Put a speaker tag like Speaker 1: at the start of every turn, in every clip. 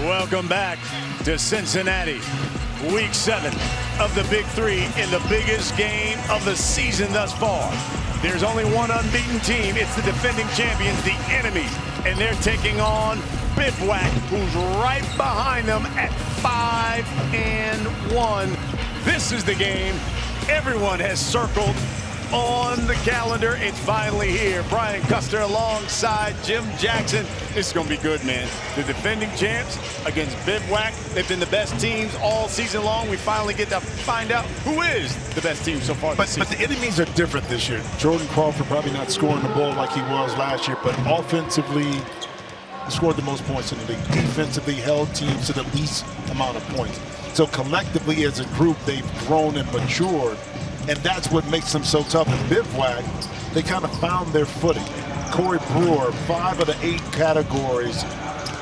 Speaker 1: Welcome back to Cincinnati. Week 7 of the Big 3 in the biggest game of the season thus far. There's only one unbeaten team. It's the defending champions, the Enemies. And they're taking on Bivouac, who's right behind them at 5-1. This is the game everyone has circled on the calendar. It's finally here. Brian Custer alongside Jim Jackson. This is going to be good, man. The defending champs against Bivouac. They've been the best teams all season long. We finally get to find out who is the best team so far this season.
Speaker 2: But the Enemies are different this year. Jordan Crawford probably not scoring the ball like he was last year, but offensively, he scored the most points in the league. Defensively, held teams to the least amount of points. So collectively as a group, they've grown and matured. And that's what makes them so tough. In Bivouac, they kind of found their footing. Corey Brewer, 5 of the 8 categories,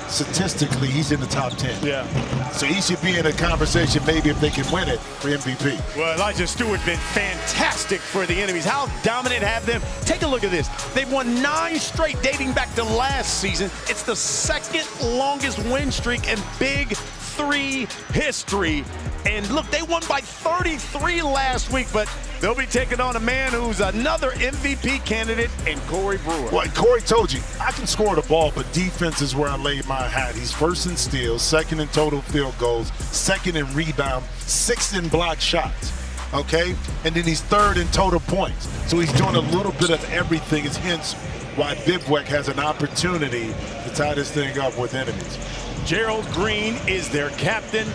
Speaker 2: statistically, he's in the top 10.
Speaker 1: Yeah.
Speaker 2: So he should be in a conversation maybe if they can win it for MVP.
Speaker 1: Well, Elijah Stewart's been fantastic for the Enemies. How dominant have them? Take a look at this. They've won 9 straight dating back to last season. It's the second longest win streak in Big 3 history. And look, they won by 33 last week, but they'll be taking on a man who's another MVP candidate in Corey Brewer.
Speaker 2: Well, Corey told you, I can score the ball, but defense is where I lay my hat. He's first in steals, second in total field goals, second in rebound, 6th in block shots, okay? And then he's 3rd in total points. So he's doing a little bit of everything. It's hence why Bivouac has an opportunity to tie this thing up with Enemies.
Speaker 1: Gerald Green is their captain.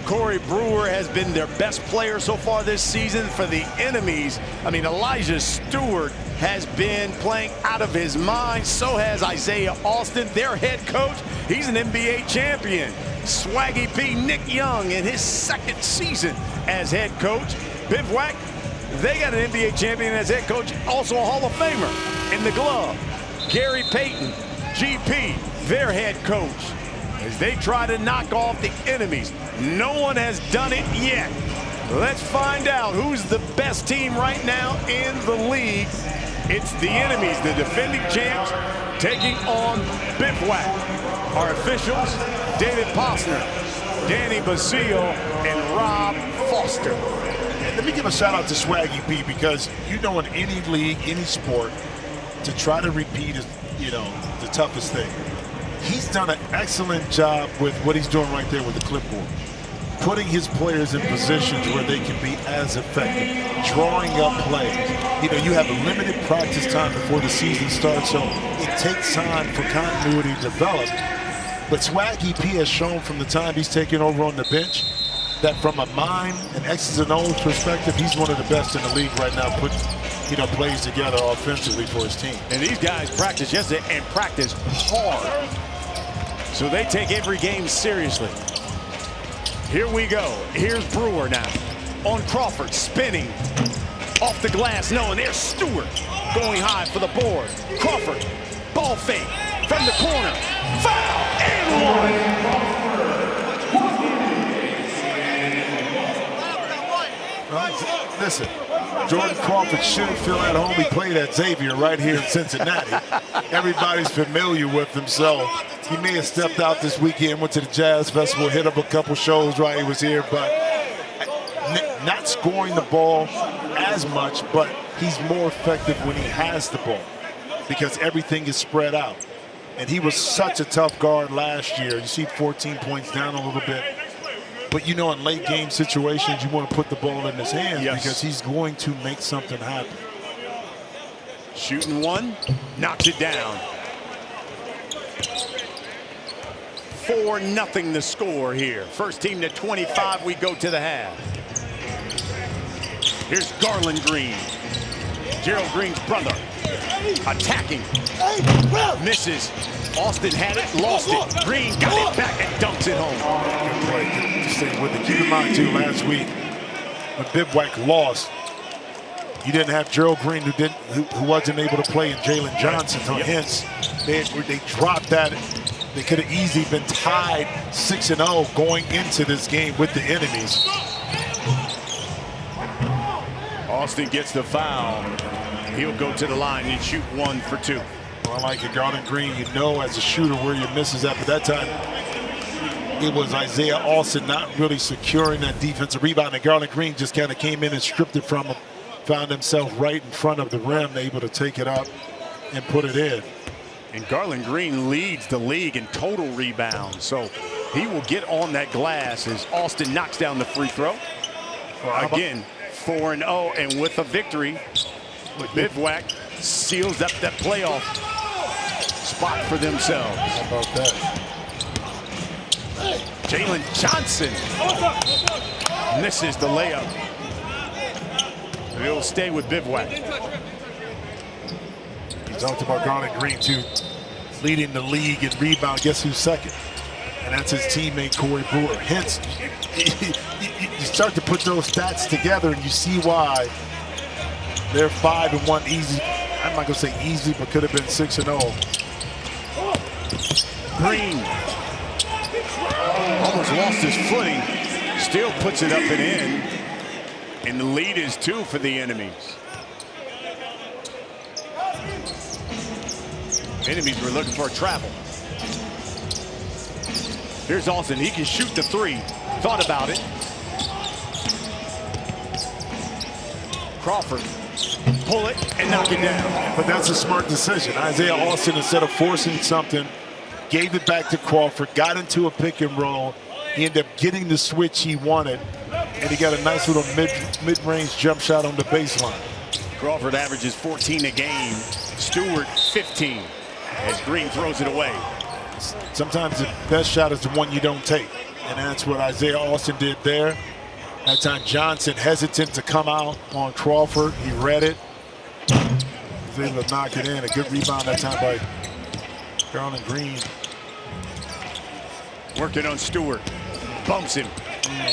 Speaker 1: Corey Brewer has been their best player so far this season for the Enemies. I mean, Elijah Stewart has been playing out of his mind. So has Isaiah Austin, their head coach. He's an NBA champion. Swaggy P, Nick Young, in his 2nd season as head coach. Bivouac, they got an NBA champion as head coach, also a Hall of Famer in the glove. Gary Payton, GP, their head coach, as they try to knock off the Enemies. No one has done it yet. Let's find out who's the best team right now in the league. It's the Enemies, the defending champs, taking on Bivouac. Our officials, David Posner, Danny Basile, and Rob Foster.
Speaker 2: Let me give a shout out to Swaggy P, because you know in any league, any sport, to try to repeat is, the toughest thing. He's done an excellent job with what he's doing right there with the clipboard. Putting his players in positions where they can be as effective, drawing up plays. You have a limited practice time before the season starts, so it takes time for continuity to develop. But Swaggy P has shown from the time he's taken over on the bench that from a mind and X's and O's perspective, he's one of the best in the league right now, putting plays together offensively for his team.
Speaker 1: And these guys practice yesterday and practice hard. So they take every game seriously. Here we go. Here's Brewer now. On Crawford, spinning. Off the glass, no, and there's Stewart going high for the board. Crawford, ball fake from the corner. Foul and
Speaker 2: one. Listen, Jordan Crawford should feel at home. He played at Xavier right here in Cincinnati. Everybody's familiar with him, so he may have stepped out this weekend, went to the Jazz Festival, hit up a couple shows while he was here, but not scoring the ball as much, but he's more effective when he has the ball because everything is spread out. And he was such a tough guard last year. You see 14 points down a little bit. But in late game situations, you want to put the ball in his hands because he's going to make something happen.
Speaker 1: Shooting one, knocks it down. 4-0 the score here. First team to 25, we go to the half. Here's Garland Green. Gerald Green's brother. Attacking. Misses. Austin had it, lost it. Green got it back and dunks it home.
Speaker 2: Good play. Stay with it. Keep in mind, too, last week when Bivouac lost, you didn't have Gerald Green who wasn't able to play, and Jalen Johnson. So hence, they dropped that. They could have easily been tied 6-0 going into this game with the Enemies.
Speaker 1: Austin gets the foul. He'll go to the line and shoot 1 for 2.
Speaker 2: Well, I like it. Garland Green, as a shooter where your misses at, but that time it was Isaiah Austin not really securing that defensive rebound, and Garland Green just kind of came in and stripped it from him, found himself right in front of the rim, able to take it up and put it in.
Speaker 1: And Garland Green leads the league in total rebounds, so he will get on that glass as Austin knocks down the free throw. Again, 4-0, and with a victory, Bivouac seals up that playoff spot for themselves.
Speaker 2: How about that?
Speaker 1: Jalen Johnson misses the layup. He'll stay with Bivouac.
Speaker 2: You talked about Garland Green, too, leading the league in rebound. Guess who's second? And that's his teammate, Corey Brewer. Hence, you start to put those stats together and you see why they're 5-1 easy. I'm not going to say easy, but could have been 6-0.
Speaker 1: Green almost lost his footing, still puts it up and in, and the lead is 2 for the enemies. Enemies were looking for a travel. Here's Austin. He can shoot the 3. Thought about it. Crawford, pull it and knock it down.
Speaker 2: But that's a smart decision. Isaiah Austin, instead of forcing something, gave it back to Crawford, got into a pick and roll. He ended up getting the switch he wanted, and he got a nice little mid-range jump shot on the baseline.
Speaker 1: Crawford averages 14 a game. Stewart 15 as Green throws it away.
Speaker 2: Sometimes the best shot is the one you don't take, and that's what Isaiah Austin did there. That time Johnson hesitant to come out on Crawford. He read it. He was able to knock it in. A good rebound that time by Garland Green.
Speaker 1: Working on Stewart. Bumps him.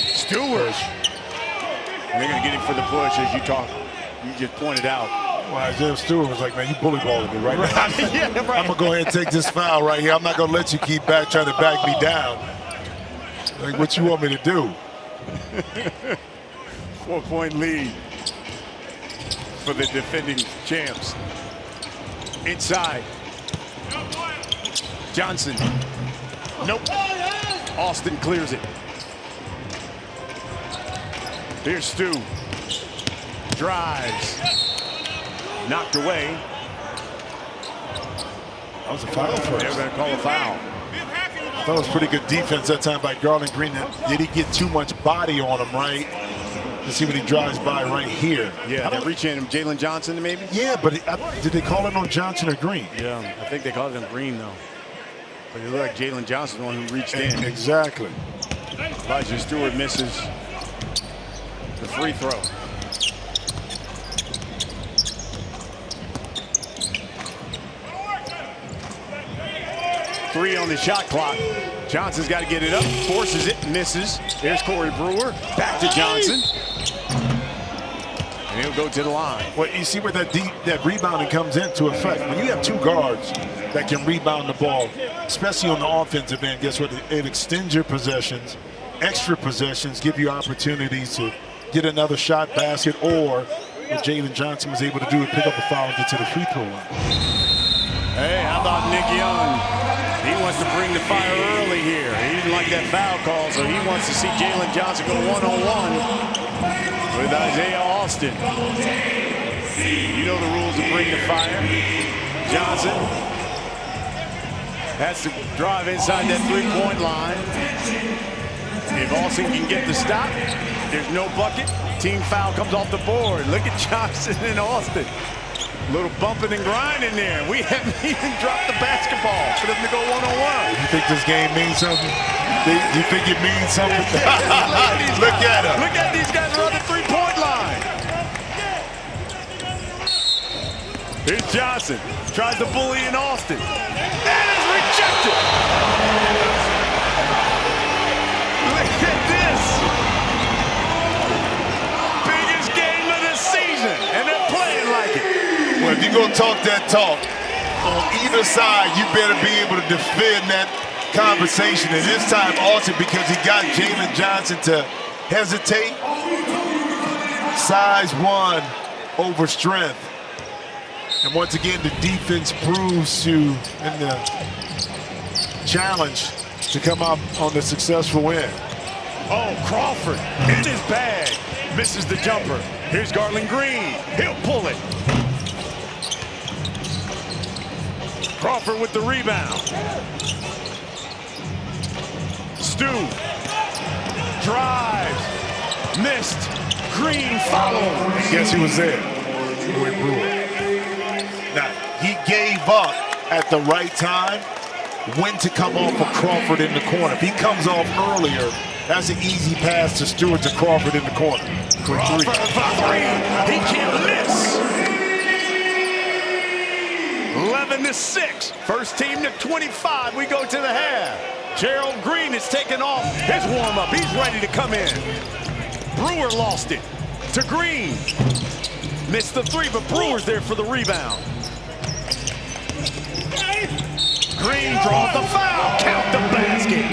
Speaker 1: Stewart. And they're going to get him for the push, as you just pointed out.
Speaker 2: Well, Isaiah Stewart was like, man, you bully balling me right now.
Speaker 1: Yeah, right.
Speaker 2: I'm going to go ahead and take this foul right here. I'm not going to let you keep trying to back me down. Like, what you want me to do?
Speaker 1: 4-point lead for the defending champs. Inside. Johnson. Nope. Austin clears it. Here's Stu. Drives. Knocked away.
Speaker 2: That was a foul first.
Speaker 1: They're going to call a foul.
Speaker 2: I thought it was pretty good defense that time by Garland Green. Did he get too much body on him, right? To see when he drives by right here.
Speaker 1: Yeah, they're reaching him. Jalen Johnson, maybe?
Speaker 2: Yeah, but did they call it on Johnson or Green?
Speaker 1: Yeah, I think they called it on Green, though. But it looked like Jalen Johnson, the one who reached in.
Speaker 2: Exactly.
Speaker 1: Elijah Stewart misses the free throw. Three on the shot clock. Johnson's got to get it up, forces it, misses. There's Corey Brewer, back to Johnson. And he'll go to the line.
Speaker 2: Well, you see where that rebounding comes into effect. When you have 2 guards that can rebound the ball, especially on the offensive end, guess what? It extends your possessions, extra possessions, give you opportunities to get another shot basket, or what Jalen Johnson was able to do is pick up a foul and get to the free throw line.
Speaker 1: Hey, how about Nick Young? He wants to bring the fire early here. He didn't like that foul call, so he wants to see Jalen Johnson go one-on-one with Isaiah Austin. You know the rules of bring the fire. Johnson has to drive inside that 3-point line. If Austin can get the stop, there's no bucket. Team foul comes off the board. Look at Johnson and Austin. A little bumping and grinding there. We haven't even dropped the basketball for them to go one-on-one.
Speaker 2: You think this game means something? You think it means something? Look at him.
Speaker 1: Look at these guys around the 3-point line. Here's Johnson. Tries to bully in Austin. And is rejected. Look at this. Biggest game of the season. And they're playing like it.
Speaker 2: Well, if you're going to talk that talk, on either side, you better be able to defend that conversation. And this time, Austin, because he got Jalen Johnson to hesitate. Size 1 over strength. And once again, the defense proves to, in the challenge, to come out on the successful win.
Speaker 1: Oh, Crawford in his bag. Misses the jumper. Here's Garland Green. He'll pull it. Crawford with the rebound. Stu drives. Missed. Green follows.
Speaker 2: Guess he was there. Now, he gave up at the right time when to come off for Crawford in the corner. If he comes off earlier, that's an easy pass to Stewart to Crawford in the corner.
Speaker 1: Crawford for three. He can't miss. 11-6. First team to 25. We go to the half. Gerald Green is taking off his warm-up. He's ready to come in. Brewer lost it to Green. Missed the three, but Brewer's there for the rebound. Green draws the foul. Count the basket.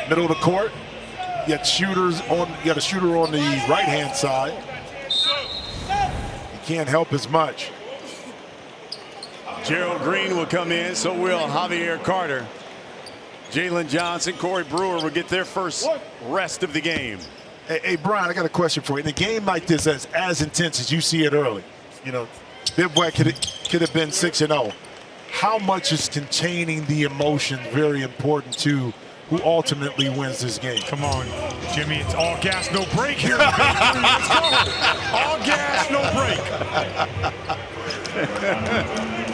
Speaker 2: Middle of the court. You got a shooter on the right-hand side. He can't help as much.
Speaker 1: Gerald Green will come in, so will Javier Carter. Jalen Johnson, Corey Brewer will get their first rest of the game.
Speaker 2: Hey, Brian, I got a question for you. In a game like this, as intense as you see it early, you know, Bivouac could have been 6-0. How much is containing the emotion very important to who ultimately wins this game?
Speaker 3: Come on, Jimmy, it's all gas, no break here. Let's go. All gas, no break.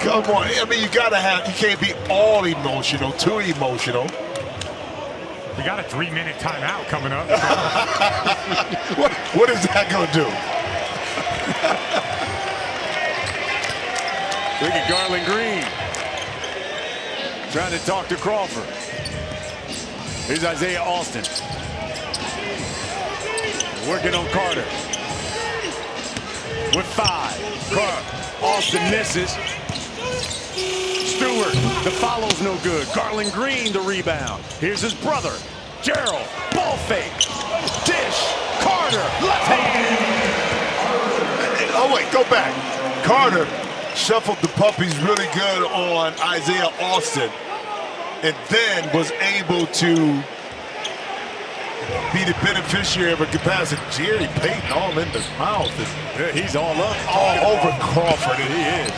Speaker 2: Come on, I mean, you can't be all emotional, too emotional.
Speaker 3: We got a 3-minute timeout coming up.
Speaker 2: What is that going to do?
Speaker 1: Look at Garland Green trying to talk to Crawford. Here's Isaiah Austin working on Carter with 5. Austin misses. Stewart, the follow's no good. Garland Green, the rebound. Here's his brother, Gerald. Ball fake. Dish. Carter, left hand.
Speaker 2: Oh, wait, go back. Carter shuffled the puppies really good on Isaiah Austin and then was able to be the beneficiary of a capacity. Jerry Payton all in the mouth.
Speaker 1: Yeah, he's all up.
Speaker 2: All over Crawford.
Speaker 1: He is.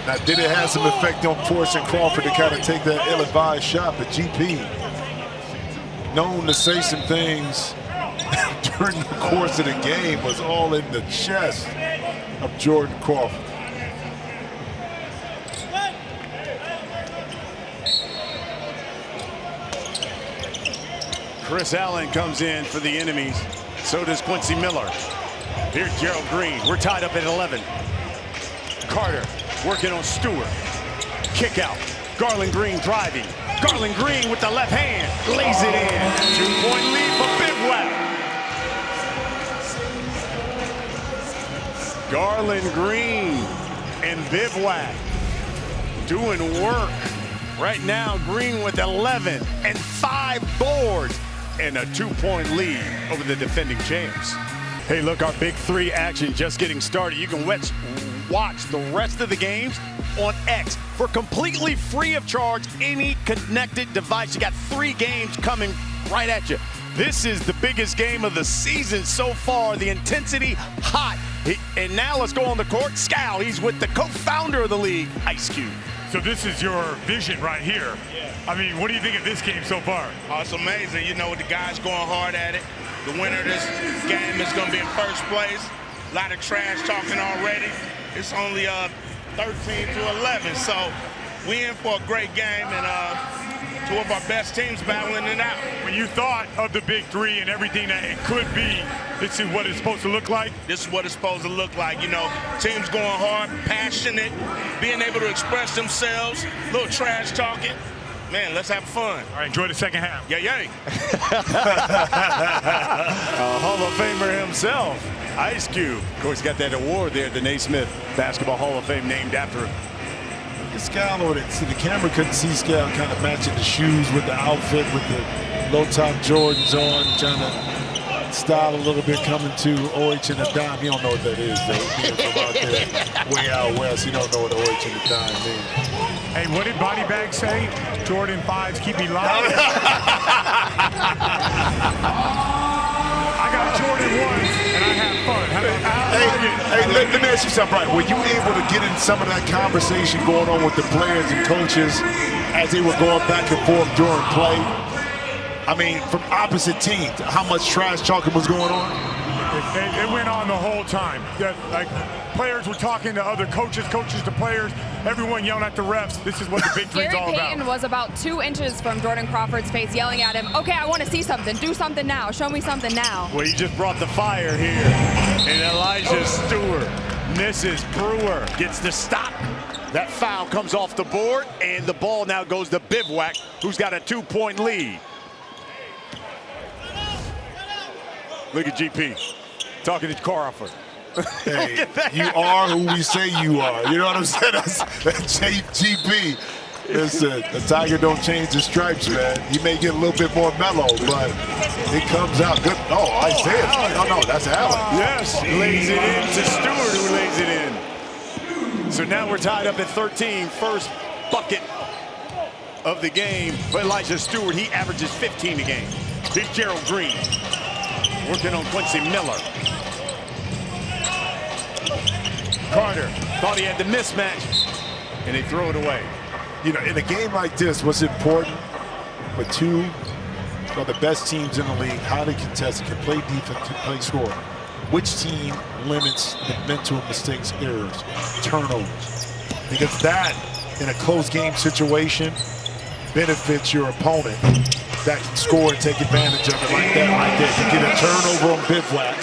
Speaker 2: Now, did it have some effect on forcing Crawford to kind of take that ill-advised shot? But GP, known to say some things during the course of the game, was all in the chest of Jordan Crawford.
Speaker 1: Chris Allen comes in for the enemies. So does Quincy Miller. Here's Gerald Green. We're tied up at 11. Carter working on Stewart. Kick out. Garland Green driving. Garland Green with the left hand. Lays it in. 2-point lead for Bivouac. Garland Green and Bivouac doing work. Right now, Green with 11 and 5 boards and a 2-point lead over the defending champs. Hey, look, our Big 3 action just getting started. You can watch the rest of the games on X for completely free of charge, any connected device. You got 3 games coming right at you. This is the biggest game of the season so far. The intensity, hot. And now let's go on the court. Scal, he's with the co-founder of the league, Ice Cube.
Speaker 3: So this is your vision right here.
Speaker 4: Yeah.
Speaker 3: I mean, what do you think of this game so far?
Speaker 4: Oh, it's amazing. You know, the guys going hard at it. The winner of this game is going to be in first place. A lot of trash talking already. It's only 13-11, so we in for a great game, and 2 of our best teams battling it out.
Speaker 3: When you thought of the Big 3 and everything that it could be, this is what it's supposed to look like?
Speaker 4: This is what it's supposed to look like. You know, teams going hard, passionate, being able to express themselves, a little trash talking. Man, let's have fun.
Speaker 3: All right, enjoy the second half.
Speaker 4: Yay, yay.
Speaker 1: Hall of Famer himself, Ice Cube. Of course, got that award there, the Naismith Basketball Hall of Fame, named after him.
Speaker 2: Scal on it. See, the camera couldn't see Scal kind of matching the shoes with the outfit, with the low-top Jordans on, trying to style a little bit coming to OH and the dime. He don't know what that is, though. Being from out there, way out west, he don't know what OH and the dime means.
Speaker 3: Hey, what did Body Bag say? Jordan 5s keep me live. I got Jordan 1s and I have fun.
Speaker 2: Hey, let me ask you something, Brian. Were you able to get in some of that conversation going on with the players and coaches as they were going back and forth during play? I mean, from opposite teams, how much trash talking was going on?
Speaker 3: It went on the whole time. Like, players were talking to other coaches, coaches to players, everyone yelling at the refs. This is what the Big 3 is all about.
Speaker 5: Gary Payton was about 2 inches from Jordan Crawford's face, yelling at him, okay, I want to see something. Do something now. Show me something now.
Speaker 1: Well, you just brought the fire here. And Elijah Stewart misses. Brewer gets the stop. That foul comes off the board, and the ball now goes to Bivouac, who's got a 2-point lead. Look at GP talking to Crawford.
Speaker 2: Hey, you are who we say you are. You know what I'm saying? That's GP. Listen, the Tiger don't change the stripes, man. He may get a little bit more mellow, but it comes out good. Oh, Isaiah. No, that's Allen.
Speaker 1: Yes, lays it in to Stewart, who lays it in. So now we're tied up at 13. First bucket of the game for Elijah Stewart. He averages 15 a game. Here's Gerald Green working on Quincy Miller. Carter thought he had the mismatch, and they throw it away.
Speaker 2: You know, in a game like this, what's important for two of the best teams in the league, highly contested, can play defense, can play score. Which team limits the mental mistakes, errors, turnovers? Because that, in a close game situation, benefits your opponent that can score and take advantage of it like that right there. You get a turnover on Bivouac,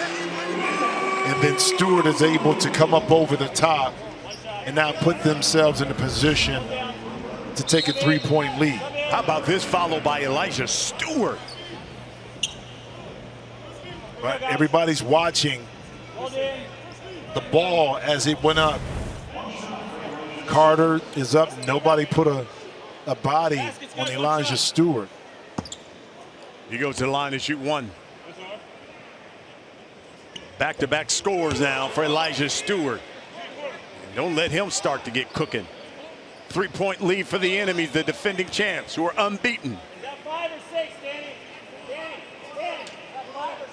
Speaker 2: and then Stewart is able to come up over the top and now put themselves in a position to take a 3-point lead.
Speaker 1: How about this, followed by Elijah Stewart?
Speaker 2: But everybody's watching the ball as it went up. Carter is up. Nobody put a body on Elijah Stewart.
Speaker 1: He goes to the line to shoot one. Back-to-back scores now for Elijah Stewart. Don't let him start to get cooking. 3-point lead for the enemies, the defending champs, who are unbeaten.
Speaker 6: Got 5 or 6, Danny. Danny, got 5 or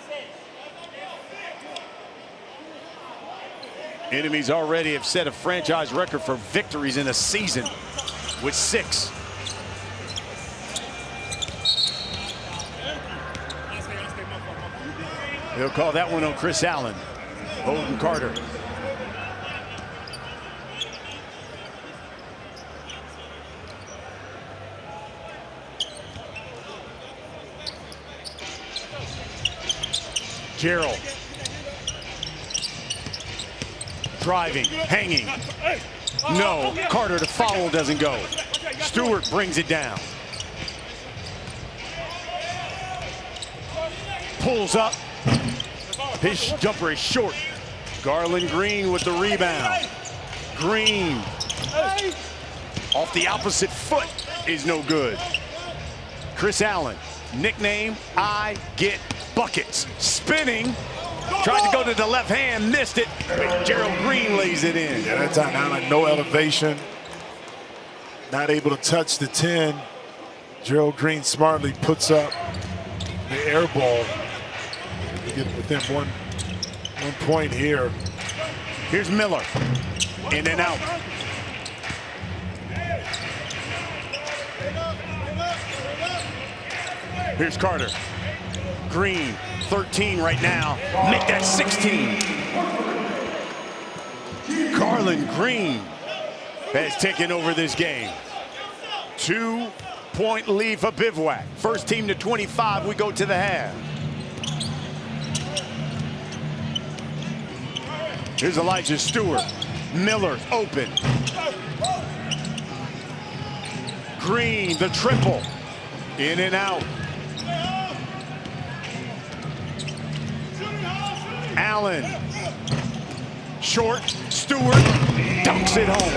Speaker 6: 6.
Speaker 1: Enemies already have set a franchise record for victories in a season with 6. They'll call that one on Chris Allen. Holden Carter. Gerald. Driving, hanging. No, Carter to foul doesn't go. Stewart brings it down. Pulls up. His jumper is short. Garland Green with the rebound. Green off the opposite foot is no good. Chris Allen, nickname I Get Buckets. Spinning, tried to go to the left hand, missed it, but Gerald Green lays it in.
Speaker 2: Yeah, that time Allen, no elevation, not able to touch the 10. Gerald Green smartly puts up the air ball. We get within one point here.
Speaker 1: Here's Miller, in and out. Here's Carter. Green, 13 right now. Make that 16. Garland Green has taken over this game. 2-point lead for Bivouac. First team to 25, we go to the half. Here's Elijah Stewart. Miller's open. Green, the triple. In and out. Allen. Short. Stewart dunks it home.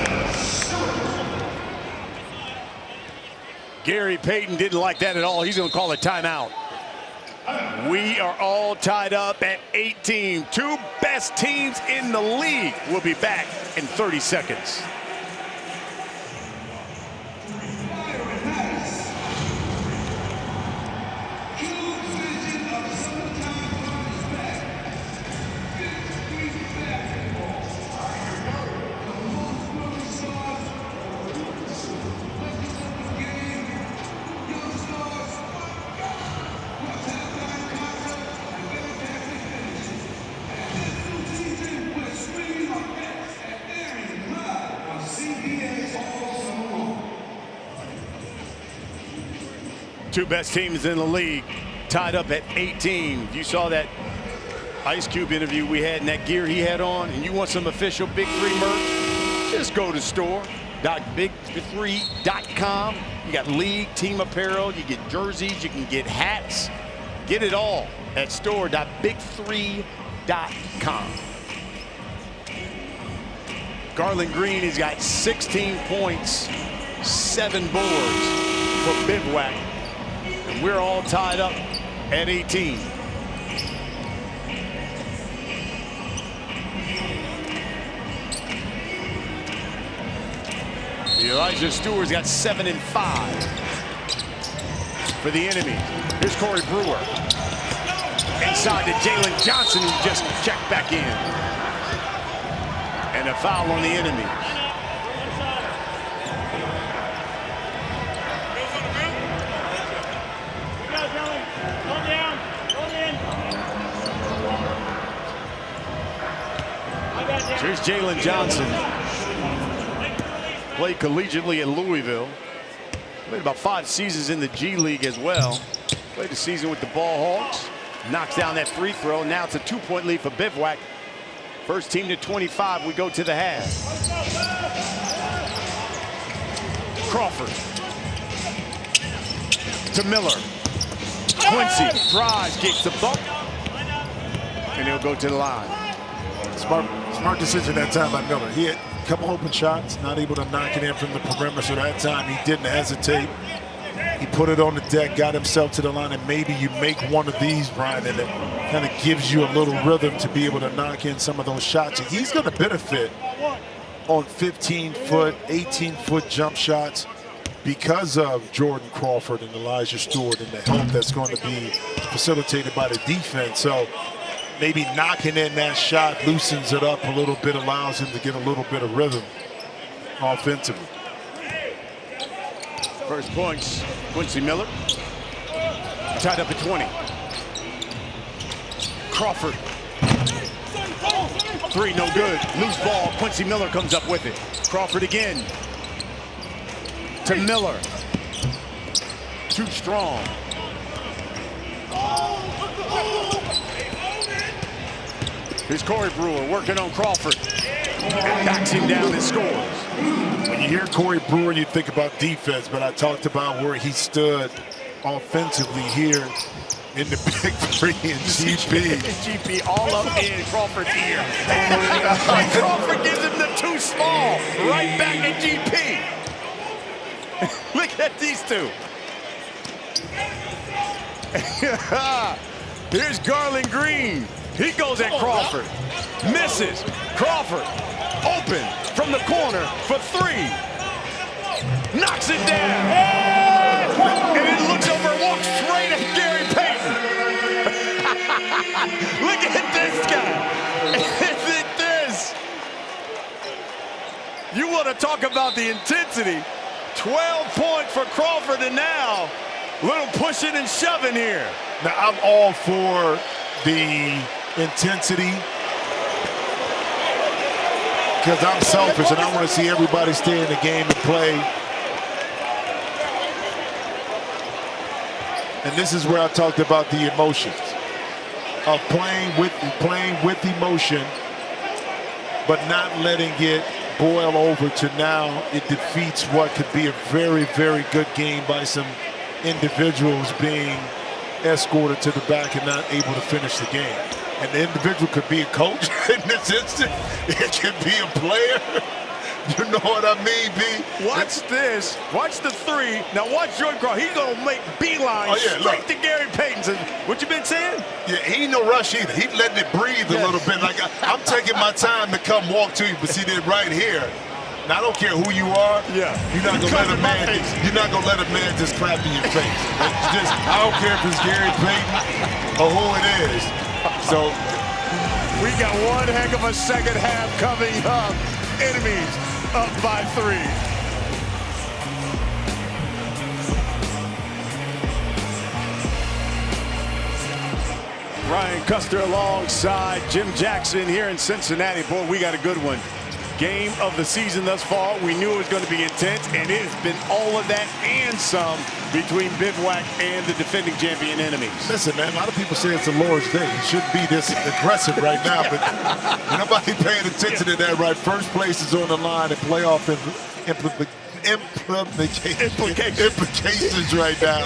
Speaker 1: Gary Payton didn't like that at all. He's going to call a timeout. We are all tied up at 18. Two best teams in the league. We'll be back in 30 seconds. Two best teams in the league tied up at 18. You saw that Ice Cube interview we had and that gear he had on, and you want some official Big 3 merch, just go to store.big3.com. You got league, team apparel, you get jerseys, you can get hats. Get it all at store.big3.com. Garland Green has got 16 points, 7 boards for Bivouac. And we're all tied up at 18. Elijah Stewart's got 7 and 5 for the enemy. Here's Corey Brewer. Inside to Jalen Johnson, who just checked back in. And a foul on the enemy. Here's Jalen Johnson. Played collegiately at Louisville. Played about 5 seasons in the G League as well. Played a season with the Ball Hawks. Knocks down that free throw. Now it's a 2-point lead for Bivouac. First team to 25. We go to the half. Crawford. To Miller. Quincy drives, gets the buck. And he'll go to the line.
Speaker 2: Smart decision that time by Miller. He had a couple open shots, not able to knock it in from the perimeter. So that time he didn't hesitate. He put it on the deck, got himself to the line, and maybe you make one of these, Brian, and it kind of gives you a little rhythm to be able to knock in some of those shots. And he's going to benefit on 15-foot, 18-foot jump shots because of Jordan Crawford and Elijah Stewart and the help that's going to be facilitated by the defense. So maybe knocking in that shot loosens it up a little bit, allows him to get a little bit of rhythm offensively.
Speaker 1: First points, Quincy Miller. Tied up at 20. Crawford. 3, no good. Loose ball. Quincy Miller comes up with it. Crawford again. To Miller. Too strong. Here's Corey Brewer working on Crawford. And backs him down and scores.
Speaker 2: When you hear Corey Brewer, you think about defense, but I talked about where he stood offensively here in the Big 3 in GP.
Speaker 1: GP all up in Crawford's ear. Crawford gives him the too small. Right back at GP. Look at these two. Here's Garland Green. He goes at Crawford. Misses. Crawford open from the corner for 3. Knocks it down. And it looks over and walks straight at Gary Payton. Look at this guy. Look at this. You want to talk about the intensity. 12 points for Crawford, and now a little pushing and shoving here.
Speaker 2: Now, I'm all for the intensity because I'm selfish and I want to see everybody stay in the game and play. And this is where I talked about the emotions of playing with emotion, but not letting it boil over to now it defeats what could be a very, very good game by some individuals being escorted to the back and not able to finish the game. And the individual could be a coach in this instance. It could be a player. You know what I mean, B?
Speaker 1: Watch this. Watch the three. Now watch Jordan Crawford. He's going to make beeline straight to Gary Payton. So, what you been saying?
Speaker 2: Yeah, he ain't no rush either. He letting it breathe a little bit. Like, I'm taking my time to come walk to you, but see that right here. Now, I don't care who you are.
Speaker 1: Yeah.
Speaker 2: You're not gonna let a man just clap in your face. I don't care if it's Gary Payton or who it is. So
Speaker 1: we got one heck of a second half coming up. Enemies up by 3. Ryan Custer alongside Jim Jackson here in Cincinnati. Boy, we got a good one. Game of the season thus far. We knew it was going to be intense, and it has been all of that and some between Bivouac and the defending champion enemies.
Speaker 2: Listen, man, a lot of people say it's the Lord's Day. It shouldn't be this aggressive right now, but nobody paying attention to that, right? First place is on the line, and playoff implications right now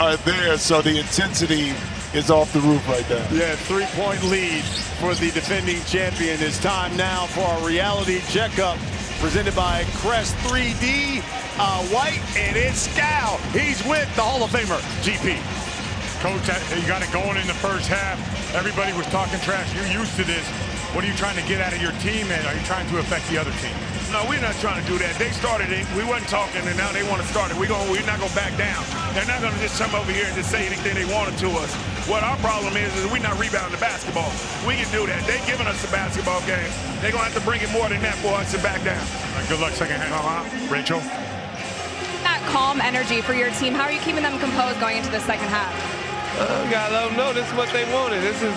Speaker 2: are there. So the intensity is off the roof right now.
Speaker 1: Yeah, 3-point lead for the defending champion. It's time now for our reality checkup presented by Crest 3D White, and it's Scal. He's with the Hall of Famer, GP.
Speaker 3: Coach, you got it going in the first half. Everybody was talking trash. You're used to this. What are you trying to get out of your team, and are you trying to affect the other team?
Speaker 7: No, we're not trying to do that. They started it. We wasn't talking, and now they want to start it. We're not going to back down. They're not going to just come over here and just say anything they wanted to us. What our problem is we're not rebounding the basketball. We can do that. They're giving us the basketball game. They're going to have to bring it more than that for us to back down.
Speaker 3: All right, good luck second half. Rachel?
Speaker 5: That calm energy for your team, how are you keeping them composed going into the second half?
Speaker 8: Gotta let them know this is what they wanted. This is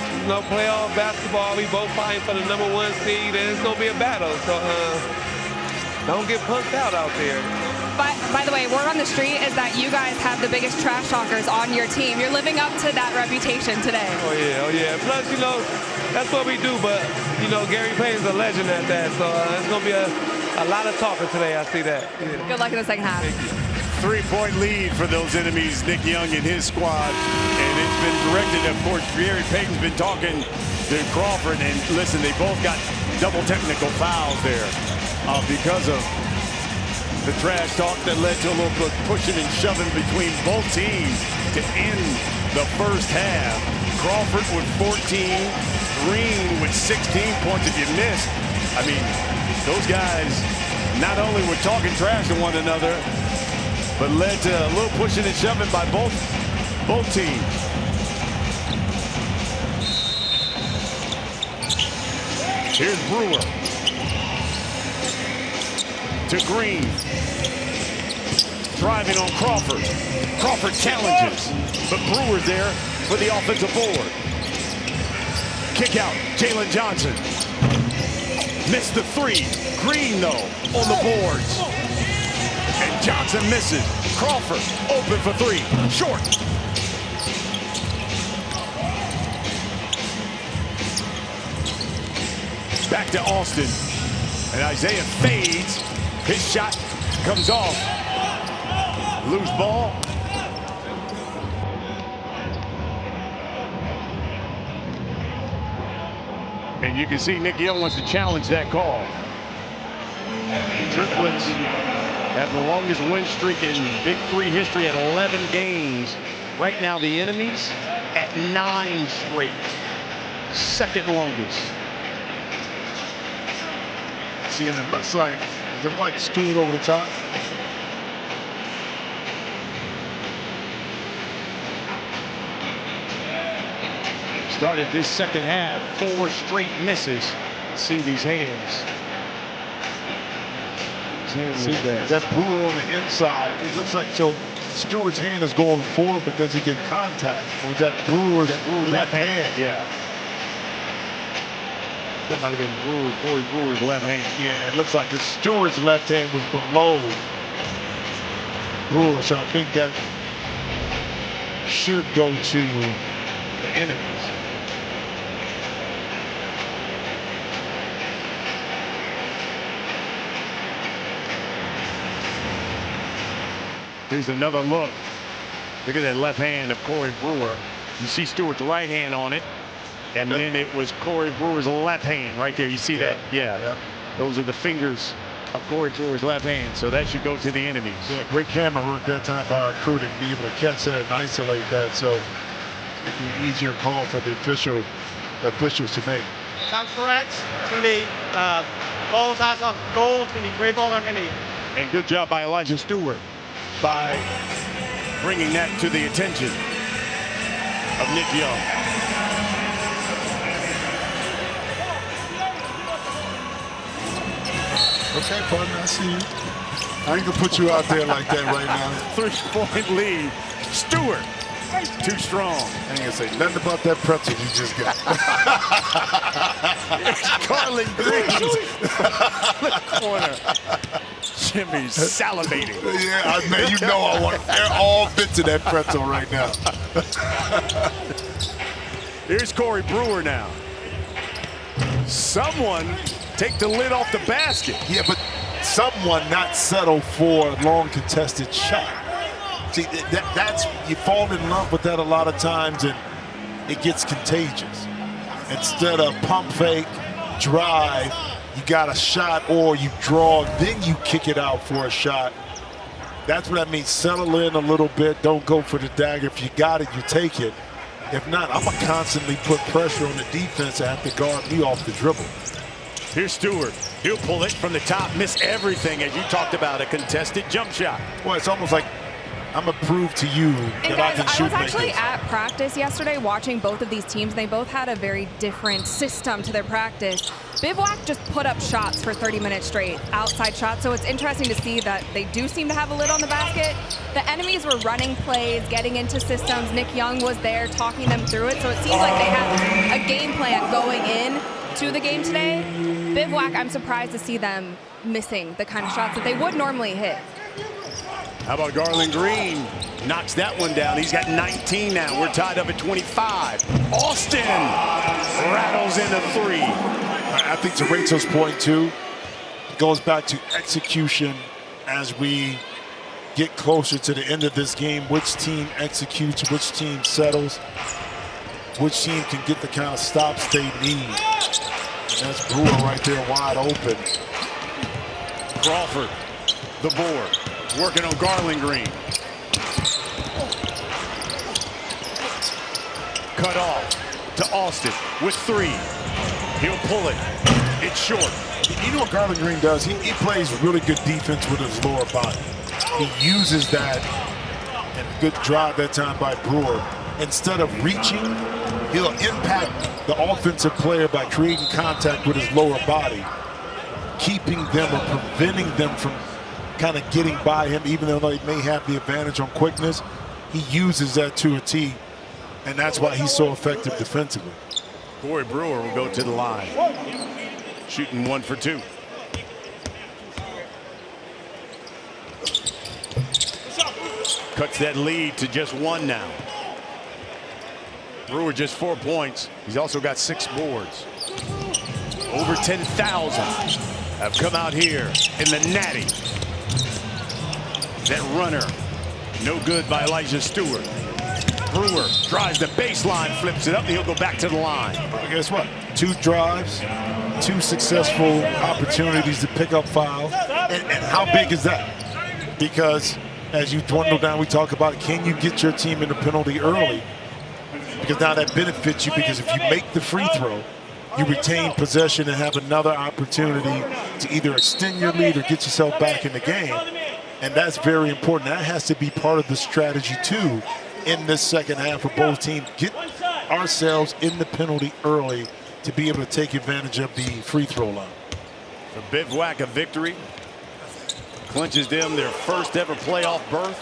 Speaker 8: playoff basketball. We both fighting for the #1 seed, and it's gonna be a battle. So don't get punked out there.
Speaker 5: But by the way, word on the street is that you guys have the biggest trash talkers on your team. You're living up to that reputation today.
Speaker 8: Oh yeah. Plus, that's what we do. But Gary Payton's a legend at that. So it's gonna be a lot of talking today. I see that. Yeah.
Speaker 5: Good luck in the second half.
Speaker 8: Thank you.
Speaker 1: 3-point lead for those enemies, Nick Young and his squad. And it's been directed, of course, Gary Payton's been talking to Crawford. And listen, they both got double technical fouls there because of the trash talk that led to a little bit pushing and shoving between both teams to end the first half. Crawford with 14, Green with 16 points. If you missed, I mean, those guys not only were talking trash to one another, but led to a little pushing and shoving by both teams. Here's Brewer to Green. Driving on Crawford. Crawford challenges, but Brewer's there for the offensive board. Kick out, Jalen Johnson. Missed the 3. Green, though, on the boards. And Johnson misses. Crawford open for 3. Short. Back to Austin. And Isaiah fades. His shot comes off. Loose ball. And you can see Nick Young wants to challenge that call. Triplets have the longest win streak in Big 3 history at 11 games. Right now, the enemies at 9 straight. Second longest.
Speaker 2: See, and it looks like they're like skewed over the top.
Speaker 1: Started this second half, 4 straight misses. See these hands.
Speaker 2: See that Brewer on the inside. It looks like Stewart's hand is going forward, but does he get contact? Or was that Brewer's left hand?
Speaker 1: Yeah. That might have been Corey Brewer's left hand.
Speaker 2: Yeah, it looks like the Stewart's left hand was below Brewer, so I think that should go to the enemies.
Speaker 1: Here's another look. Look at that left hand of Corey Brewer. You see Stewart's right hand on it. And then it was Corey Brewer's left hand right there. You see that? Yeah. Those are the fingers of Corey Brewer's left hand, so that should go to the enemies.
Speaker 2: Yeah, great camera work that time by our crew to be able to catch that and isolate that, so it'd be easier call for the officials to make.
Speaker 6: Sounds correct. To the ball size of goal, to the gray ball on any.
Speaker 1: And good job by Elijah Stewart by bringing that to the attention of Nick Young.
Speaker 2: Okay, partner, I see you. I ain't gonna put you out there like that right now.
Speaker 1: 3-point lead. Stewart, too strong.
Speaker 2: I ain't gonna say nothing about that pretzel you just got.
Speaker 1: Garland Green from the corner. Jimmy's salivating.
Speaker 2: Yeah, man, you know I want all bits of that pretzel right now.
Speaker 1: Here's Corey Brewer now. Someone take the lid off the basket.
Speaker 2: Yeah, but someone not settle for a long contested shot. See, that's you fall in love with that a lot of times, and it gets contagious. Instead of pump fake, drive, you got a shot, or you draw, then you kick it out for a shot. That's what I mean. Settle in a little bit. Don't go for the dagger. If you got it, you take it. If not, I'm going to constantly put pressure on the defense and have to guard me off the dribble.
Speaker 1: Here's Stewart. He'll pull it from the top, miss everything, as you talked about, a contested jump shot.
Speaker 2: Well, it's almost like I'm going to prove to you that I can shoot.
Speaker 5: I was actually at practice yesterday watching both of these teams. They both had a very different system to their practice. Bivouac just put up shots for 30 minutes straight, outside shots. So it's interesting to see that they do seem to have a lid on the basket. The enemies were running plays, getting into systems. Nick Young was there talking them through it. So it seems like they had a game plan going in to the game today. Bivouac, I'm surprised to see them missing the kind of shots that they would normally hit.
Speaker 1: How about Garland Green? Knocks that one down. He's got 19 now. We're tied up at 25. Austin rattles in a three.
Speaker 2: I think to Rachel's point, too, it goes back to execution as we get closer to the end of this game. Which team executes, which team settles, which team can get the kind of stops they need. And that's Brewer right there wide open.
Speaker 1: Crawford, the board. Working on Garland Green. Cut off to Austin with three. He'll pull it. It's short.
Speaker 2: You know what Garland Green does? He plays really good defense with his lower body. He uses that, and good drive that time by Brewer. Instead of reaching, he'll impact the offensive player by creating contact with his lower body, keeping them or preventing them from kind of getting by him, even though they may have the advantage on quickness. He uses that to a T, and that's why he's so effective defensively.
Speaker 1: Corey Brewer will go to the line. Shooting 1 for 2. Cuts that lead to just 1 now. Brewer just 4 points. He's also got 6 boards. Over 10,000 have come out here in the Natty. That runner, no good by Elijah Stewart. Brewer drives the baseline, flips it up, and he'll go back to the line.
Speaker 2: Well, guess what? 2 drives, 2 successful opportunities to pick up fouls. And how big is that? Because as you dwindle down, we talk about, can you get your team in the penalty early? Because now that benefits you, because if you make the free throw, you retain possession and have another opportunity to either extend your lead or get yourself back in the game. And that's very important. That has to be part of the strategy, too, in this second half for both teams. Get ourselves in the penalty early to be able to take advantage of the free throw line.
Speaker 1: For Bivouac, a victory. Clinches them their first ever playoff berth.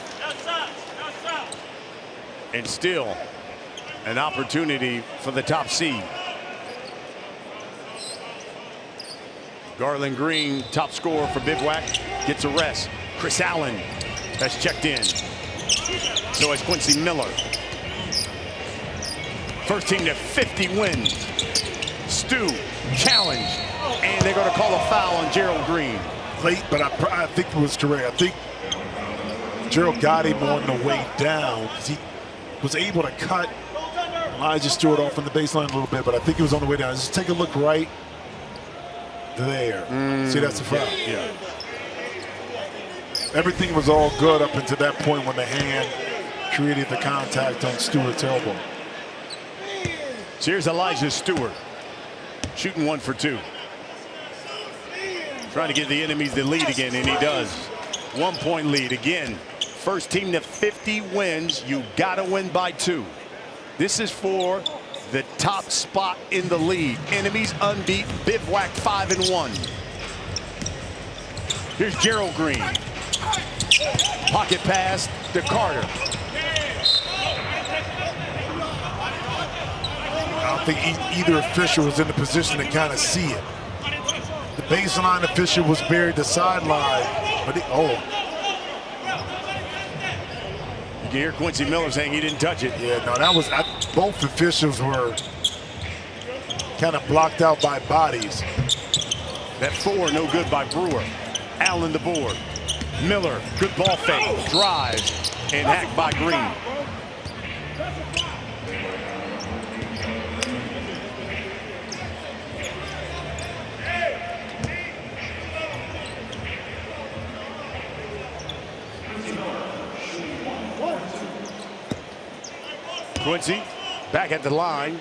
Speaker 1: And still an opportunity for the top seed. Garland Green, top scorer for Bivouac, gets a rest. Chris Allen has checked in. So has Quincy Miller. First team to 50 wins. Stu challenged, and they're going to call a foul on Gerald Green.
Speaker 2: Late, but I think it was correct. I think Gerald got him on the way down. He was able to cut Elijah Stewart off on the baseline a little bit, but I think he was on the way down. Just take a look right there. See, that's the foul.
Speaker 1: Yeah.
Speaker 2: Everything was all good up until that point when the hand created the contact on Stewart's elbow.
Speaker 1: So here's Elijah Stewart shooting 1 for 2. Trying to give the enemies the lead again, and he does. 1 point lead again. First team to 50 wins. You gotta win by 2. This is for the top spot in the league. Enemies unbeaten. Bivouac 5-1. Here's Gerald Green. Pocket pass to Carter.
Speaker 2: I don't think either official was in the position to kind of see it. The baseline official was buried the sideline, but
Speaker 1: You can hear Quincy Miller saying he didn't touch it.
Speaker 2: Yeah, no, that was both officials were kind of blocked out by bodies.
Speaker 1: That 4 no good by Brewer. Allen the board. Miller, good ball fake, drives, and hacked by Green. Quincy back at the line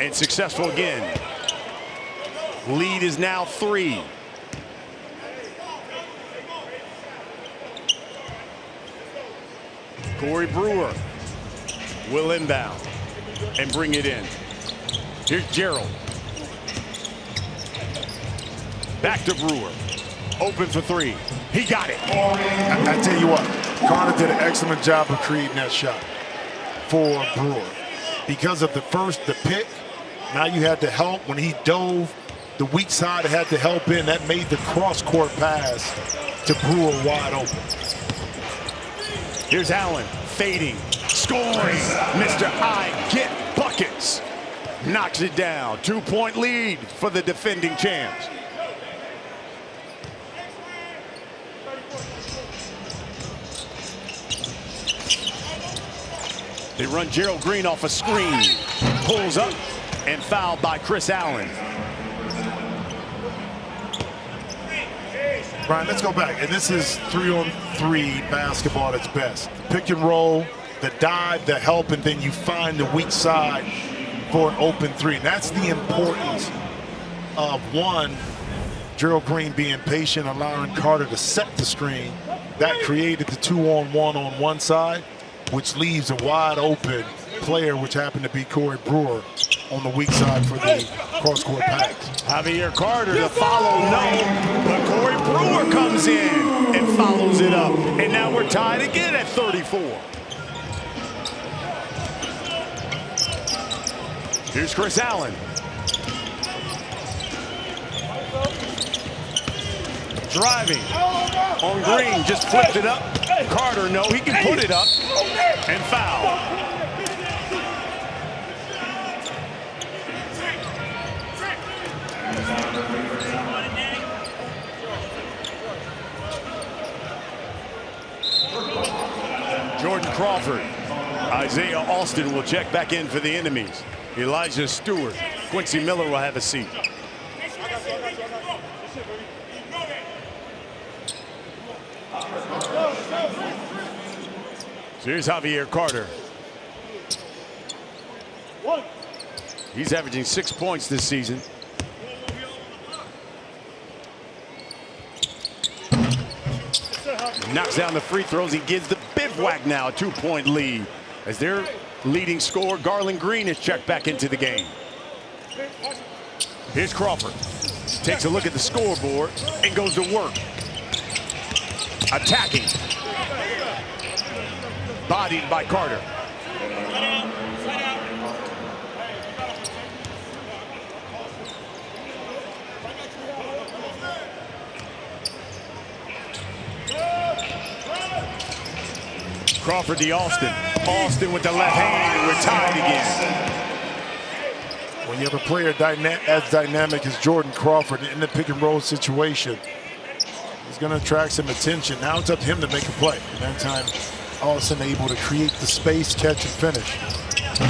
Speaker 1: and successful again. Lead is now 3. Corey Brewer will inbound and bring it in. Here's Gerald. Back to Brewer. Open for 3. He got it.
Speaker 2: I tell you what, Carter did an excellent job of creating that shot for Brewer. Because of the pick, now you had to help. When he dove, the weak side had to help in. That made the cross-court pass to Brewer wide open.
Speaker 1: Here's Allen, fading, scoring. Mr. I get buckets. Knocks it down. 2-point lead for the defending champs. They run Gerald Green off a screen. Pulls up and fouled by Chris Allen.
Speaker 2: Brian, let's go back. And this is 3-on-3 basketball at its best. Pick and roll, the dive, the help, and then you find the weak side for an open 3. And that's the importance of, one, Gerald Green being patient, allowing Carter to set the screen. That created the 2-on-1 on one side, which leaves a wide open player, which happened to be Corey Brewer, on the weak side for the cross-court pass.
Speaker 1: Javier Carter to follow, no, but Corey Brewer comes in and follows it up. And now we're tied again at 34. Here's Chris Allen. Driving on Green, just flipped it up. Carter, no, he can put it up and foul. Jordan Crawford. Isaiah Austin will check back in for the enemies. Elijah Stewart. Quincy Miller will have a seat. So here's Javier Carter. He's averaging 6 points this season. Knocks down the free throws. He gives the Bivouac now a 2-point lead. As their leading scorer, Garland Green, is checked back into the game. Here's Crawford. Takes a look at the scoreboard and goes to work. Attacking. Bodied by Carter. Crawford to Austin. Austin with the left hand, and we're tied again.
Speaker 2: When you have a player as dynamic as Jordan Crawford in the pick and roll situation, he's going to attract some attention. Now it's up to him to make a play. And that time, Austin able to create the space, catch, and finish.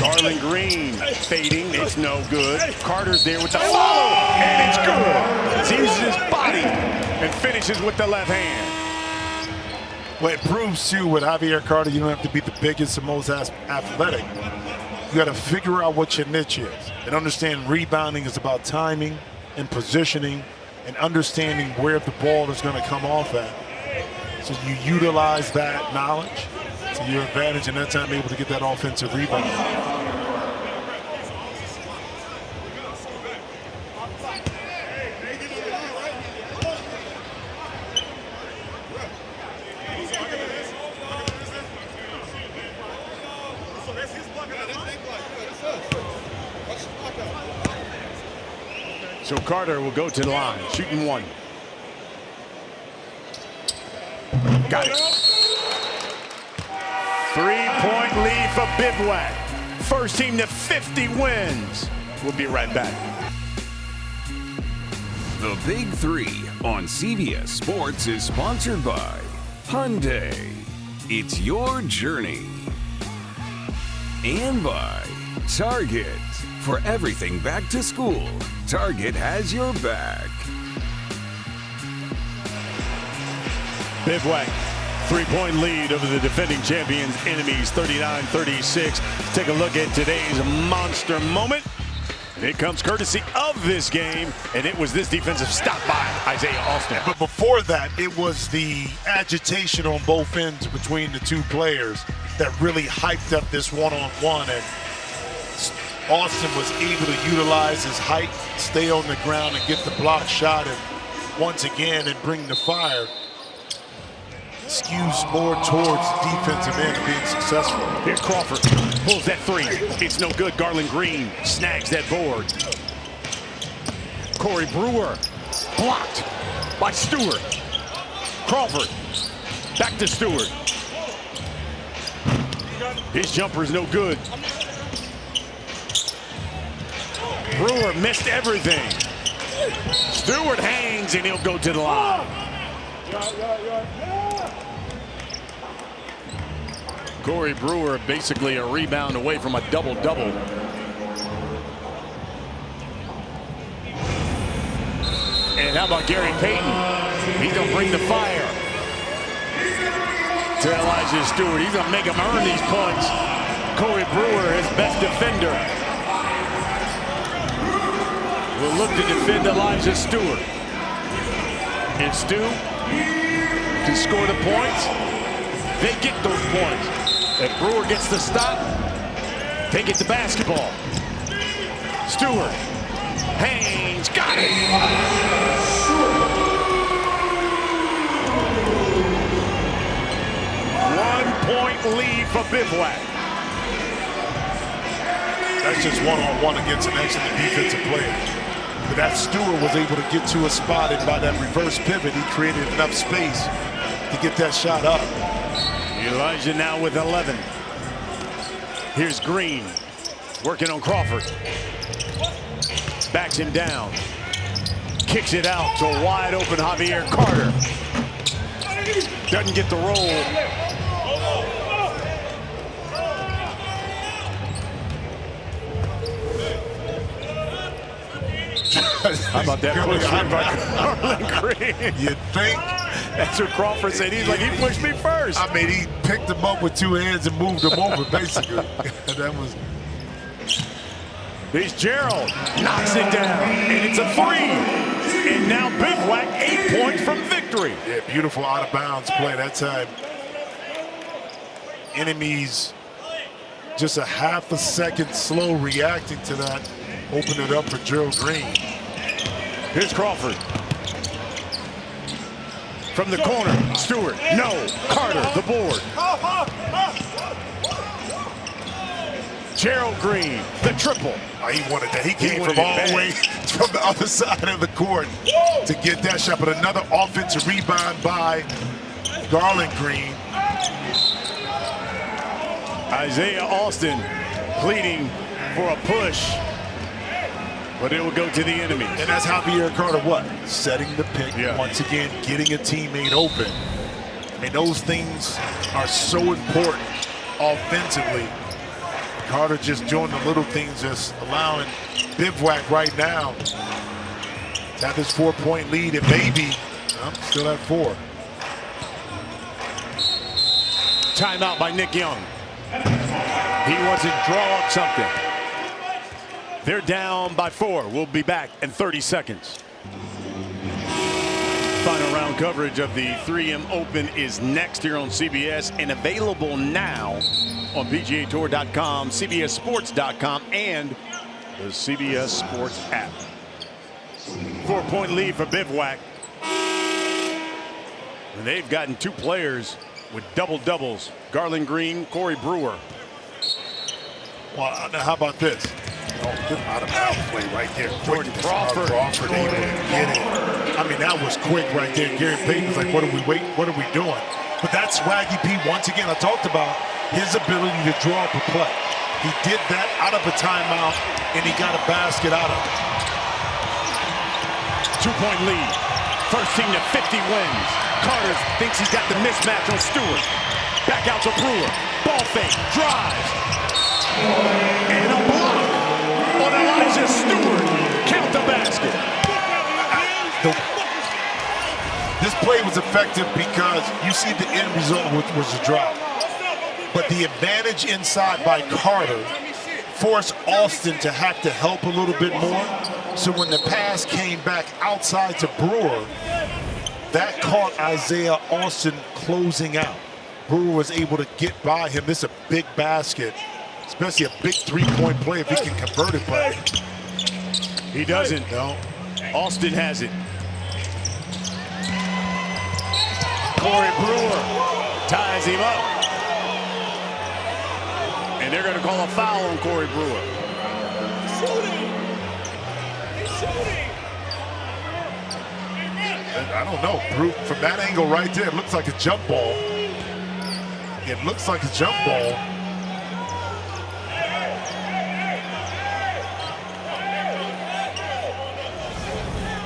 Speaker 1: Garland Green fading. It's no good. Carter's there with the follow, and it's good. He uses his body and finishes with the left hand.
Speaker 2: Well, it proves too with Javier Carter, you don't have to be the biggest and most athletic. You got to figure out what your niche is and understand rebounding is about timing and positioning and understanding where the ball is going to come off at. So you utilize that knowledge to your advantage, and that's how I'm able to get that offensive rebound.
Speaker 1: So Carter will go to the line, shooting one. Got it. 3-point lead for Bivouac. First team to 50 wins. We'll be right back.
Speaker 9: The Big 3 on CBS Sports is sponsored by Hyundai. It's your journey. And by Target. For everything back to school, Target has your back.
Speaker 1: Bivouac, 3-point lead over the defending champions enemies, 39-36. Take a look at today's monster moment. And it comes courtesy of this game, and it was this defensive stop by Isaiah Austin.
Speaker 2: But before that, it was the agitation on both ends between the two players that really hyped up this one-on-one, and Austin was able to utilize his height, stay on the ground, and get the block shot, and once again, and bring the fire. Skews more towards defensive end of being successful.
Speaker 1: Here's Crawford, pulls that three. It's no good. Garland Green snags that board. Corey Brewer, blocked by Stewart. Crawford, back to Stewart. His jumper's no good. Brewer missed everything. Stewart hangs, and he'll go to the line. Corey Brewer basically a rebound away from a double-double. And how about Gary Payton? He's gonna bring the fire to Elijah Stewart. He's gonna make him earn these points. Corey Brewer, his best defender, will look to defend Elijah Stewart. And Stu can score the points. They get those points. If Brewer gets the stop, they get the basketball. Stewart, Haynes, got it. 1-point lead for Bivouac.
Speaker 2: That's just one-on-one against an excellent defensive player. But that Stewart was able to get to a spot, and by that reverse pivot, he created enough space to get that shot up.
Speaker 1: Elijah now with 11. Here's Green working on Crawford. Backs him down. Kicks it out to a wide open Javier Carter. Doesn't get the roll. How about that push by Garland Green?
Speaker 2: You'd think.
Speaker 1: That's what Crawford said. He's like, he pushed me first.
Speaker 2: I mean, he picked him up with two hands and moved him over, basically. That was.
Speaker 1: Here's Gerald. Knocks it down. And it's a three. And now Bivouac 8 points from victory.
Speaker 2: Yeah, beautiful out of bounds play that time. Enemies just a half a second slow reacting to that. Open it up for Gerald Green.
Speaker 1: Here's Crawford. From the corner, Stewart, no. Carter, the board. Gerald Green, the triple.
Speaker 2: Oh, he wanted that. He came from all the way from the other side of the court to get that shot. But another offensive rebound by Garland Green.
Speaker 1: Isaiah Austin pleading for a push. But it will go to the enemies.
Speaker 2: And that's Javier Carter, what? Setting the pick, once again, getting a teammate open. I mean, those things are so important offensively. Carter just doing the little things, just allowing Bivouac right now to have this 4-point lead and maybe Still at 4.
Speaker 1: Timeout by Nick Young. He wants to draw up something. They're down by 4. We'll be back in 30 seconds. Final round coverage of the 3M Open is next here on CBS and available now on PGAtour.com, CBSSports.com, and the CBS Sports app. 4-point lead for Bivouac. And they've gotten 2 players with double-doubles. Garland Green, Corey Brewer.
Speaker 2: Well, now how about this? Out of bounds play right there.
Speaker 1: Jordan Crawford.
Speaker 2: Crawford able to get it. I mean, that was quick right there. Gary Payton was like, what are we waiting? What are we doing? But that's Swaggy P. Once again, I talked about his ability to draw up a play. He did that out of a timeout, and he got a basket out of it.
Speaker 1: 2-point lead. First team to 50 wins. Carter thinks he's got the mismatch on Stewart. Back out to Brewer. Ball fake. Drives. And a block on Elijah Stewart. Count the basket.
Speaker 2: This play was effective because you see the end result, which was a drop. But the advantage inside by Carter forced Austin to have to help a little bit more. So when the pass came back outside to Brewer, that caught Isaiah Austin closing out. Brewer was able to get by him. This is a big basket, especially a big 3-point play if he can convert it. But
Speaker 1: he doesn't. No. Austin has it. Corey Brewer ties him up. And they're going to call a foul on Corey Brewer.
Speaker 2: I don't know. From that angle right there, it looks like a jump ball. It looks like a jump ball.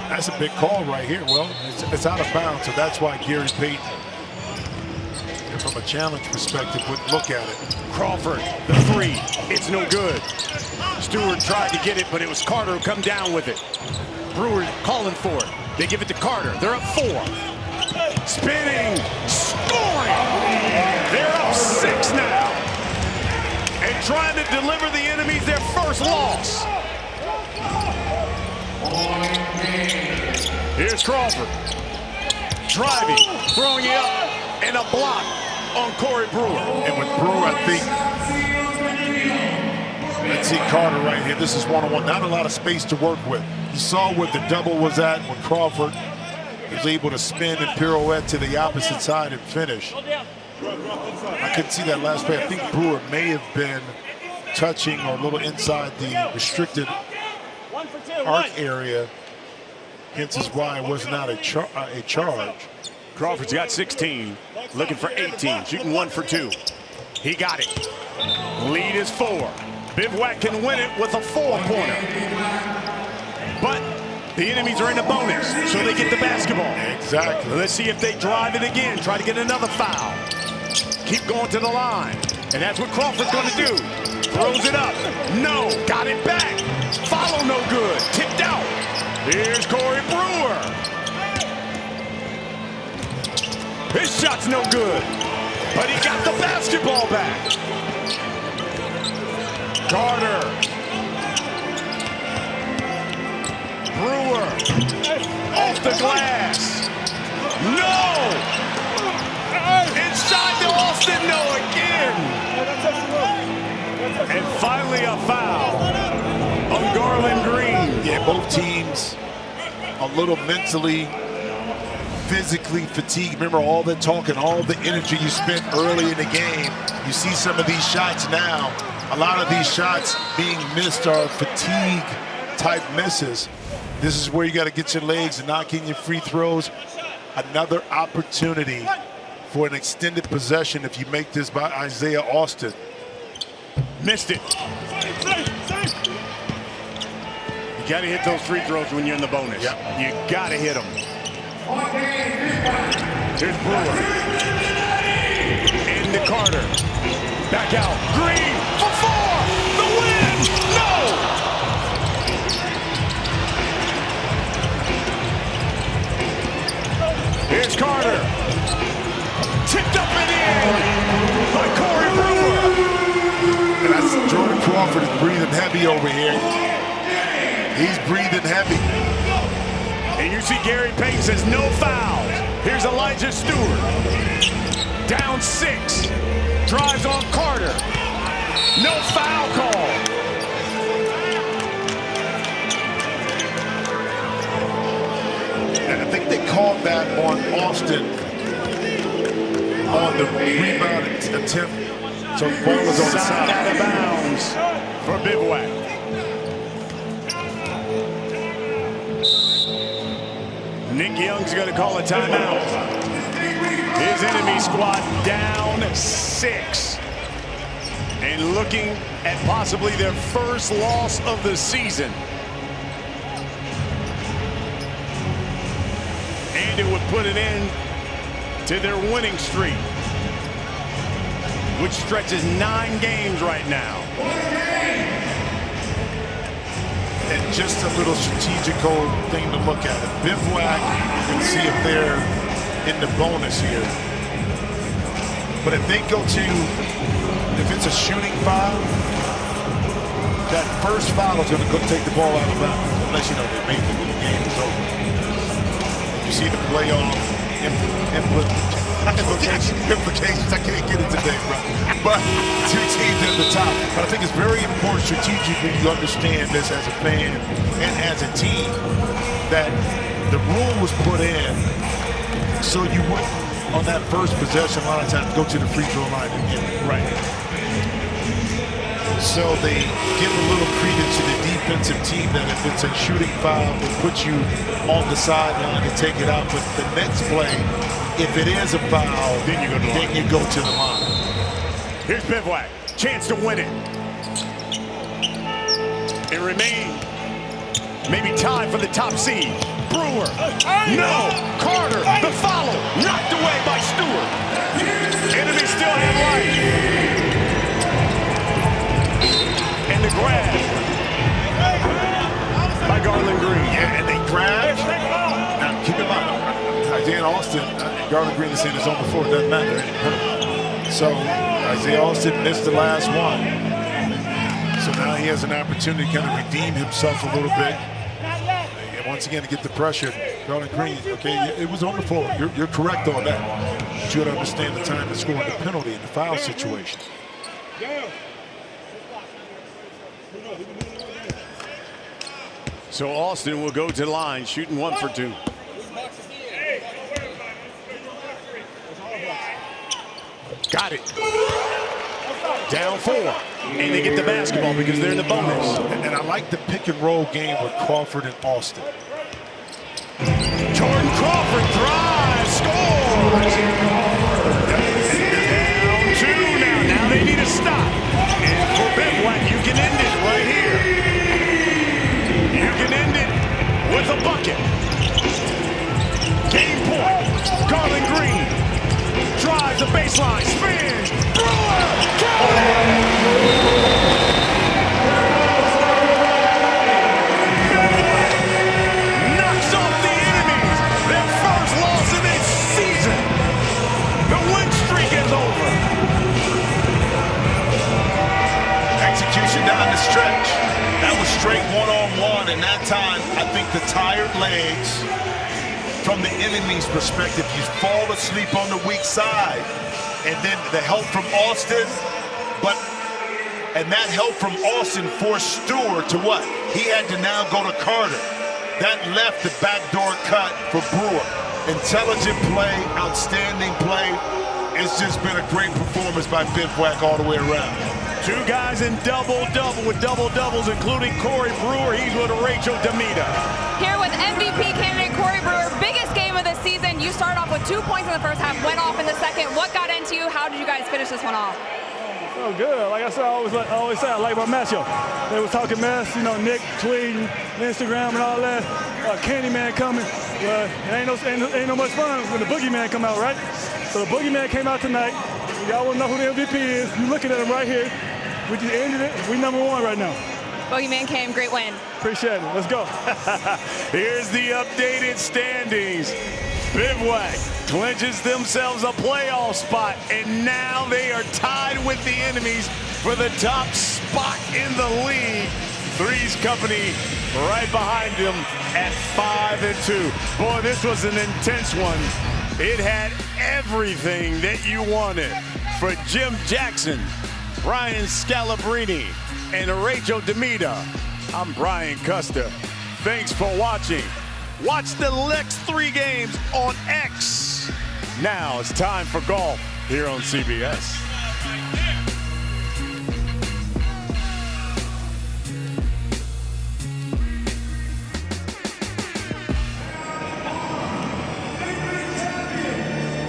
Speaker 2: That's a big call right here. Well, it's out of bounds, so that's why Gary Payton, from a challenge perspective, would look at it.
Speaker 1: Crawford, the 3. It's no good. Stewart tried to get it, but it was Carter who come down with it. Brewer calling for it. They give it to Carter. They're up 4. Spinning, scoring. They're up 6 now. And trying to deliver the enemies their first loss. Here's Crawford. Driving, throwing it up, and a block on Corey Brewer.
Speaker 2: And with Brewer, I think, let's see Carter right here. This is one-on-one. Not a lot of space to work with. You saw where the double was at when Crawford was able to spin and pirouette to the opposite side and finish. I couldn't see that last play. I think Brewer may have been touching or a little inside the restricted arc area. Hence is why it was not a charge.
Speaker 1: Crawford's got 16, looking for 18, shooting 1 for 2. He got it. Lead is 4. Bivouac can win it with a 4-pointer. But the enemies are in the bonus, so they get the basketball.
Speaker 2: Exactly.
Speaker 1: Let's see if they drive it again, try to get another foul. Keep going to the line, and that's what Crawford's going to do. Throws it up. No, got it back. Follow no good, tipped out. Here's Corey Brewer. His shot's no good, but he got the basketball back. Carter. Brewer. Off the glass. No! Inside to Austin, no again. And finally a foul on Garland Green.
Speaker 2: Yeah, both teams a little mentally, physically fatigued. Remember all the talk and all the energy you spent early in the game. You see some of these shots now. A lot of these shots being missed are fatigue-type misses. This is where you got to get your legs and knock in your free throws. Another opportunity for an extended possession if you make this by Isaiah Austin.
Speaker 1: Missed it. You got to hit those free throws when you're in the bonus.
Speaker 2: Yep.
Speaker 1: You got to hit them. Here's Brewer. Into Carter. Back out. Green for 4. The win. No. Here's Carter. Tipped up and in by Corey Brewer.
Speaker 2: And that's Jordan Crawford is breathing heavy over here. He's breathing heavy.
Speaker 1: And you see Gary Payton says no fouls. Here's Elijah Stewart. Down 6. Drives on Carter. No foul call.
Speaker 2: And I think they called that on Austin on the rebound attempt. So the ball was on the side.
Speaker 1: Out of bounds for Bivouac. Nick Young's going to call a timeout. His enemy squad down 6. And looking at possibly their first loss of the season. And it would put an end to their winning streak, which stretches 9 games right now.
Speaker 2: And just a little strategical thing to look at. Bivouac, you can see if they're in the bonus here. But if they go to, if it's a shooting foul, that first foul is going to go take the ball out of bounds, unless you know they made it when the game is over. You see the playoff implications. I can't get it today, bro. But 2 teams at the top. But I think it's very important strategically you understand this as a fan and as a team that the rule was put in so you wouldn't, on that first possession, a lot of times go to the free throw line and get it.
Speaker 1: Right.
Speaker 2: So they give a little credence to the defensive team that if it's a shooting foul, they put you on the sideline to take it out. But the next play, if it is a foul, then you go to the line.
Speaker 1: Here's Bivouac. Chance to win it. It remained maybe tied for the top seed. Brewer. No. Carter. The follow. Knocked away by Stewart. Enemy still have life. And the grab by Garland Green.
Speaker 2: Yeah, and they grab. Now, keep in mind, Isaiah Austin, Garland Green has seen his own before. It doesn't matter. So Isaiah Austin missed the last one. So now he has an opportunity to kind of redeem himself a little bit. And once again, to get the pressure. Garland Green, okay, it was on the floor. You're correct on that. But you got to understand the time to score the penalty in the foul situation.
Speaker 1: So Austin will go to the line, shooting 1 for 2. Got it. Down 4. And they get the basketball because they're in the bonus.
Speaker 2: And I like the pick and roll game with Crawford and Austin.
Speaker 1: Jordan Crawford drives, scores. Down 2 now. Now they need a stop. And for Bivouac, you can end it right here. You can end it with a bucket. Game point. Garland Green drives the baseline, spins. Brewer, count it! Knocks off the enemies. Their first loss of this season. The win streak is over.
Speaker 2: Execution down the stretch. That was straight one-on-one, and that time, I think the tired legs, from the enemy's perspective, you fall asleep on the weak side. And then the help from Austin, and that help from Austin forced Stewart to what? He had to now go to Carter. That left the backdoor cut for Brewer. Intelligent play, outstanding play. It's just been a great performance by Bivouac all the way around.
Speaker 1: 2 guys in double-double with double-doubles, including Corey Brewer. He's with Rachel Demita.
Speaker 5: Here with MVP candidate Corey Brewer, biggest game of the season. You started off with 2 points in the first half, went off in the second. What got into you? How did you guys finish this one off?
Speaker 10: Oh, good. Like I said, I always say I like my matchup. They were talking mess, you know, Nick tweeting, Instagram and all that. Candyman coming. It ain't no much fun when the boogeyman come out, right? So the boogeyman came out tonight. Y'all want to know who the MVP is. You're looking at him right here. We just ended it. We #1 right now.
Speaker 5: Boogeyman came, great win.
Speaker 10: Appreciate it. Let's go.
Speaker 1: Here's the updated standings. Bivouac clinches themselves a playoff spot, and now they are tied with the enemies for the top spot in the league. Three's Company right behind them at 5-2. Boy, this was an intense one. It had everything that you wanted. For Jim Jackson, Brian Scalabrine, and Rachel Demita, I'm Brian Custer. Thanks for watching. Watch the next 3 games on X. Now it's time for golf here on CBS.